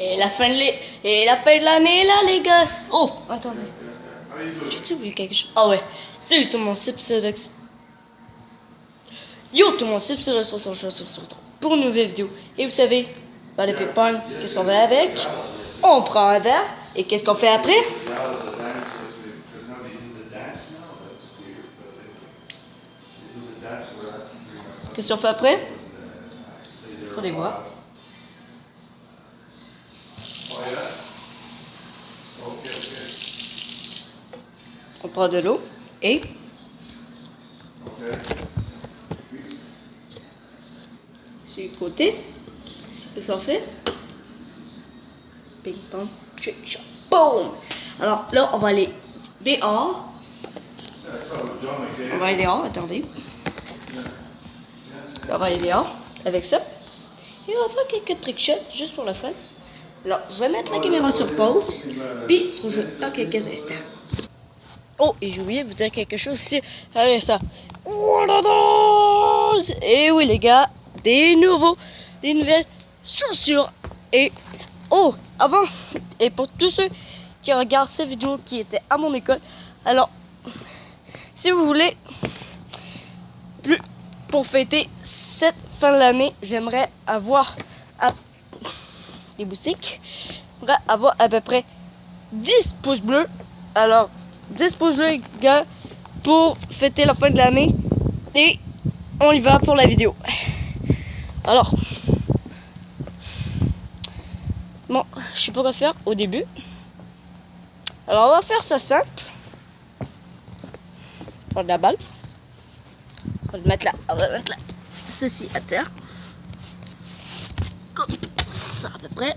Et la fin de l'année là, les gars. Oh, attendez. J'ai-tu oublié quelque chose? Ah ouais. Salut tout le monde, c'est Pseudox. Yo tout le monde, c'est Pseudox pour une nouvelle vidéo. Et vous savez, dans les ping-pong, qu'est-ce qu'on fait avec? On prend un verre. Et qu'est-ce qu'on fait après? Qu'est-ce qu'on fait après? Pour des bois. On prend de l'eau et sur le côté, qu'est-ce qu'on fait? Ping pong, trick, boom! Alors là, on va aller dehors. On va aller dehors, attendez. On va aller dehors avec ça. Et on va faire quelques trick shots juste pour le fun. Alors, je vais mettre la caméra sur pause. Puis, on se rejoint dans quelques instants. Oh, et j'ai oublié de vous dire quelque chose aussi. Regardez ça. Et oui, les gars, des nouvelles chaussures. Et, oh, avant, et pour tous ceux qui regardent cette vidéo qui était à mon école, alors, si vous voulez, pour fêter cette fin de l'année, j'aimerais avoir des boutiques. J'aimerais avoir à peu près 10 pouces bleus. Alors, 10 pouces bleus, les gars, pour fêter la fin de l'année. Et on y va pour la vidéo. Alors, bon, je sais pas quoi faire au début. Alors, on va faire ça simple. Prendre la balle. On va mettre là, ceci à terre. Comme ça à peu près.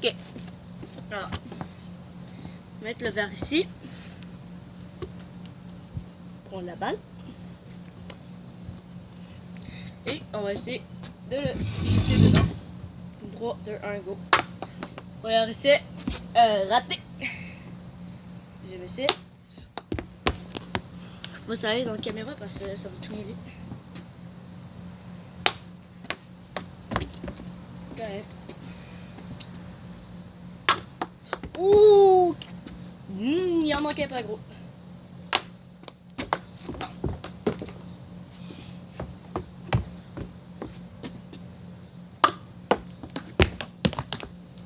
Ok. Alors, mettre le verre ici. Prendre la balle. Et on va essayer de le jeter dedans. 3, 2, 1, go. Regardez, c'est raté. Je vais essayer. Faut pas s'aller dans la caméra parce que ça va tout mouiller. Correct. Ouh! Il en manquait pas gros.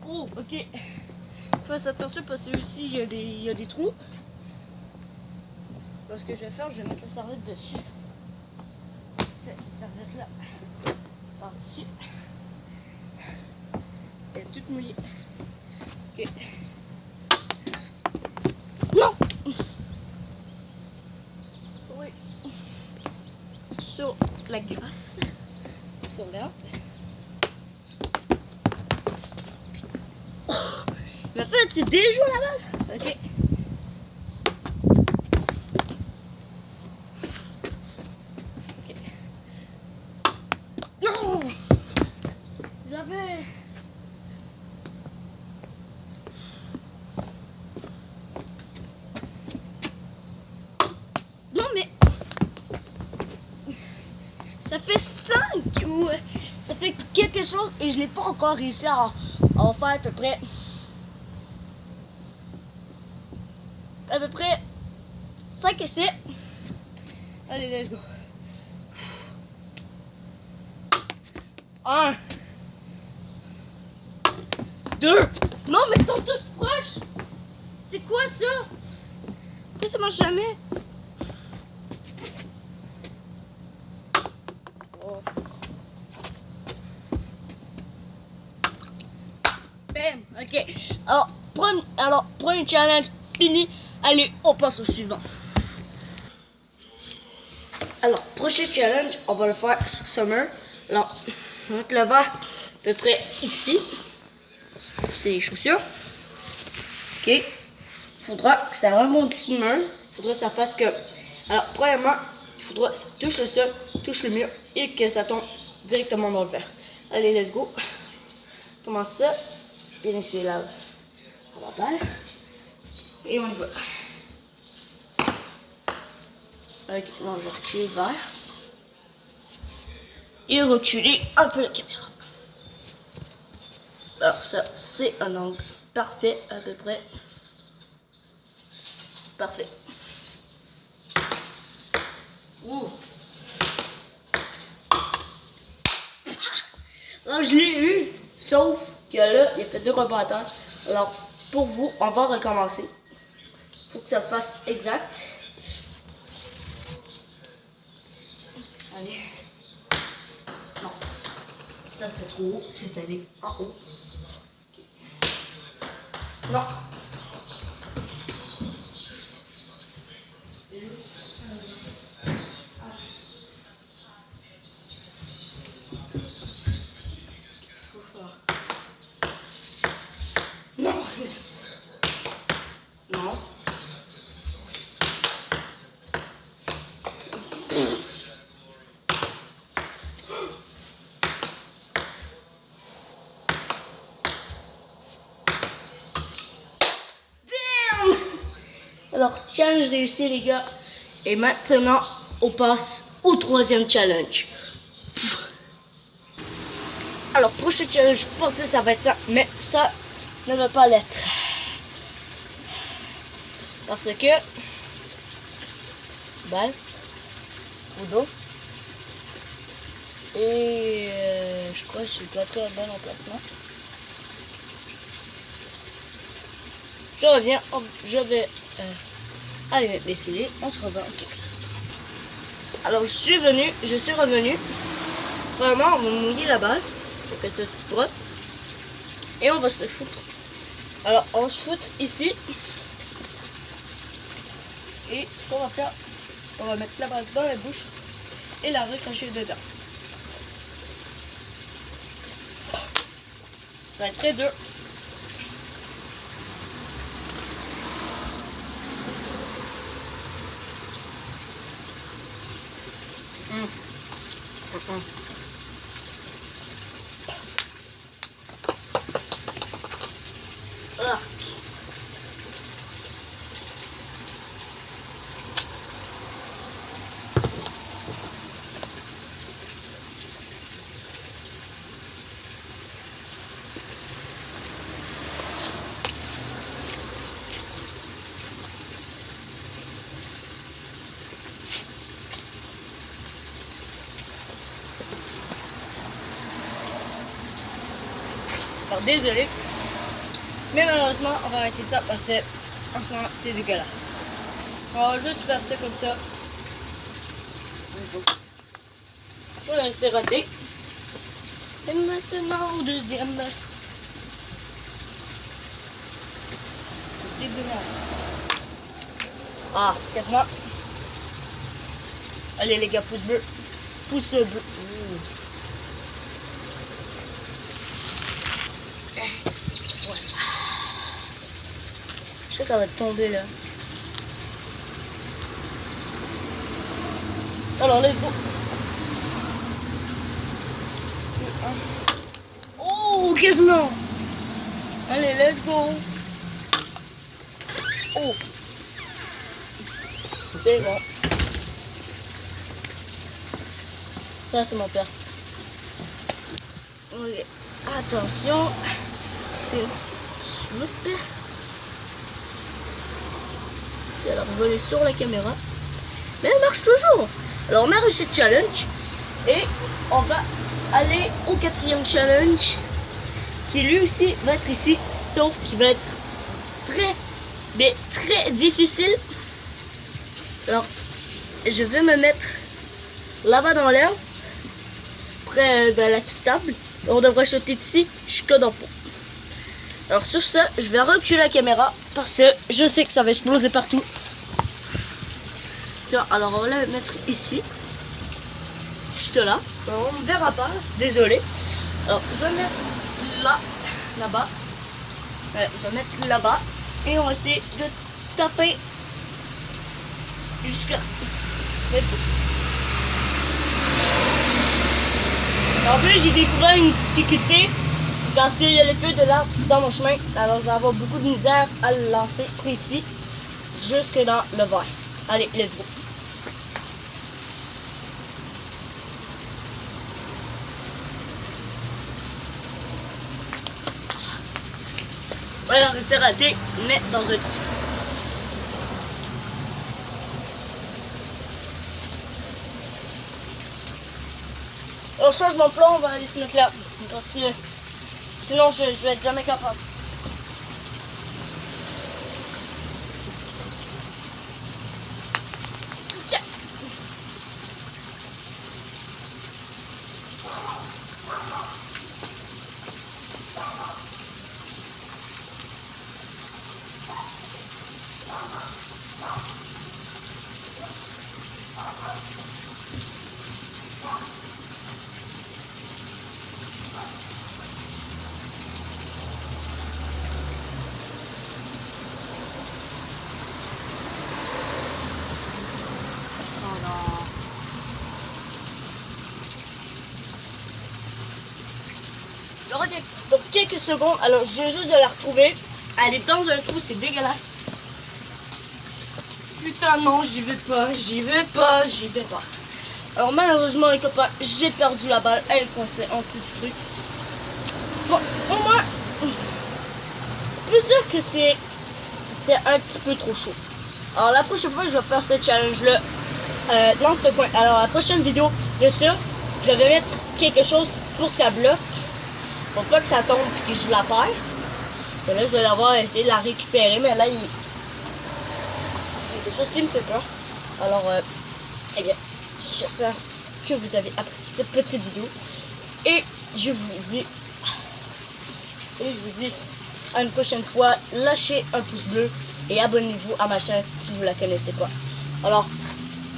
Oh, ok. Faites attention parce que ici il y a des trous. Donc, ce que je vais faire, je vais mettre la serviette dessus. Cette serviette là. Par-dessus. Elle est toute mouillée. Ok. Non! Oui. Sur la glace. Sur l'herbe. Oh! Mais en fait, c'est déjà la balle. Ok. Ok. Non! J'avais... Non mais ça fait 5 ou ça fait quelque chose et je n'ai pas encore réussi à en faire à peu près 5 essais. Allez, let's go. 1 2. Non mais ils sont tous proches. C'est quoi ça? Pourquoi ça marche jamais? Oh. Bam. Ok. Alors, premier challenge fini. Allez, on passe au suivant. Alors, prochain challenge, on va le faire sur Summer. Alors, on va mettre le verre à peu près ici. C'est les chaussures. Ok. faudra que ça rebondisse le mur. Faudra que ça fasse que... Alors, premièrement, il faudra que ça touche le sol, touche le mur et que ça tombe directement dans le verre. Allez, let's go. Commence ça. Bien essuyer la balle. Et on y va. Ok, on va reculer le verre. Et reculer un peu la caméra. Alors ça, c'est un angle parfait à peu près. Parfait. Ouh. Alors je l'ai eu, sauf que là, il a fait 2 rebonds à terre. Alors pour vous, on va recommencer. Faut que ça fasse exact. Allez. Non. Ça c'était trop haut, c'est allé en haut. Okay. Non. Trop fort. Non. Non. Alors, challenge réussi les gars. Et maintenant, on passe au 3e challenge. Alors, prochain challenge, je pensais que ça va être ça, mais ça ne va pas l'être. Parce que... balle, au dos. Et je crois que j'ai pas tout à bon emplacement. Je reviens, je vais aller mettre mes souliers, on se revoit en quelques instants. Alors je suis revenu. Vraiment, on va mouiller la balle pour qu'elle se droite. Et on va se foutre. Alors on se foutre ici. Et ce qu'on va faire, on va mettre la balle dans la bouche et la recracher dedans. Ça va être très dur. Ah. Alors désolé, mais malheureusement on va arrêter ça parce que en ce moment c'est dégueulasse. On va juste faire ça comme ça. Voilà, c'est raté. Et maintenant au 2e. Ah, regarde-moi. Allez les gars, pouce bleu. Pouce bleu. Ouh. Je sais qu'elle va tomber là. Alors, let's go. Oh, quasiment. Allez, let's go. Oh. C'est bon. Ça, c'est mon père. Okay. Attention. C'est une petite soupe. Si elle a revolé sur la caméra. Mais elle marche toujours. Alors on a réussi le challenge. Et on va aller au 4e challenge. Qui lui aussi va être ici. Sauf qu'il va être très difficile. Alors je vais me mettre là-bas dans l'air. Près de la petite table. On devrait sauter ici jusqu'à dans le pot. Alors sur ça, je vais reculer la caméra parce que je sais que ça va exploser partout. Tiens, alors on va la mettre ici. Juste là. Alors, on ne verra pas, désolé. Alors je vais mettre là-bas. Je vais mettre là-bas. Et on va essayer de taper jusque là. Let's go. En plus, j'ai découvert une difficulté parce qu'il y a les feux de l'arbre dans mon chemin. Alors, je vais avoir beaucoup de misère à le lancer précis jusque dans le verre. Allez, let's go. Voilà, c'est raté, mais dans un petit. On change mon plan, on va aller se mettre là. Parce que sinon, je vais être jamais capable. Tiens. Je reviens dans quelques secondes. Alors, je viens juste de la retrouver. Elle est dans un trou, c'est dégueulasse. Putain, non, j'y vais pas, j'y vais pas, j'y vais pas. Alors, malheureusement, les copains, j'ai perdu la balle. Elle coincée en dessous du truc. Bon, au moins, je peux dire que c'était un petit peu trop chaud. Alors, la prochaine fois, je vais faire ce challenge-là dans ce coin. Alors, la prochaine vidéo, bien sûr, je vais mettre quelque chose pour que ça bloque. Pour pas que ça tombe et que je la perds. Celle-là, je vais l'avoir essayé de la récupérer, mais là, il y a quelque chose qui me fait peur. Alors, eh bien, j'espère que vous avez apprécié cette petite vidéo. Et je vous dis à une prochaine fois. Lâchez un pouce bleu et abonnez-vous à ma chaîne si vous ne la connaissez pas. Alors,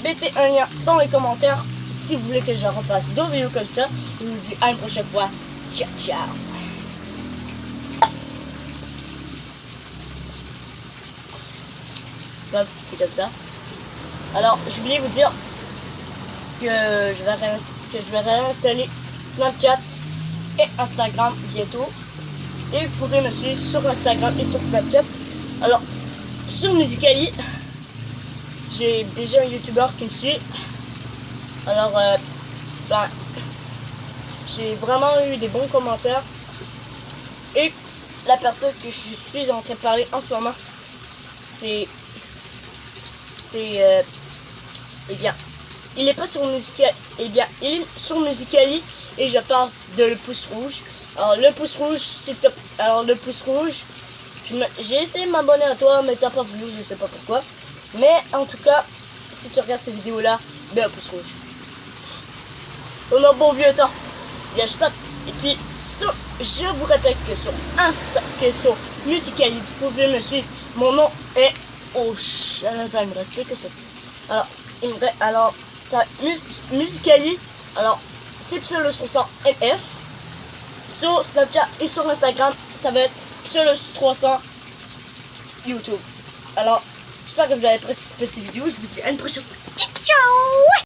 mettez un lien dans les commentaires si vous voulez que je refasse d'autres vidéos comme ça. Je vous dis à une prochaine fois. Ciao, ciao. C'est comme ça. Alors, je voulais vous dire que je vais réinstaller Snapchat et Instagram bientôt. Et vous pourrez me suivre sur Instagram et sur Snapchat. Alors, sur Musical.ly, j'ai déjà un YouTuber qui me suit. Alors, j'ai vraiment eu des bons commentaires. Et la personne que je suis en train de parler en ce moment, eh bien, il n'est pas sur Musical.ly. Eh bien, il est sur Musical.ly et je parle de Le Pouce Rouge. Alors, Le Pouce Rouge, c'est top. Alors, Le Pouce Rouge, j'ai essayé de m'abonner à toi, mais t'as pas voulu, je sais pas pourquoi. Mais en tout cas, si tu regardes cette vidéo-là, ben Le Pouce Rouge. On a bon vieux temps. Bien, je tape. Et puis, je vous répète que sur Musical.ly, vous pouvez me suivre. Mon nom est Attends, il me reste quelque chose. Alors, ça, Musical.ly. Alors, c'est Pselos300 NF. Sur Snapchat et sur Instagram, ça va être Pselos300 YouTube. Alors, j'espère que vous avez apprécié cette petite vidéo. Je vous dis à une prochaine fois. Ciao!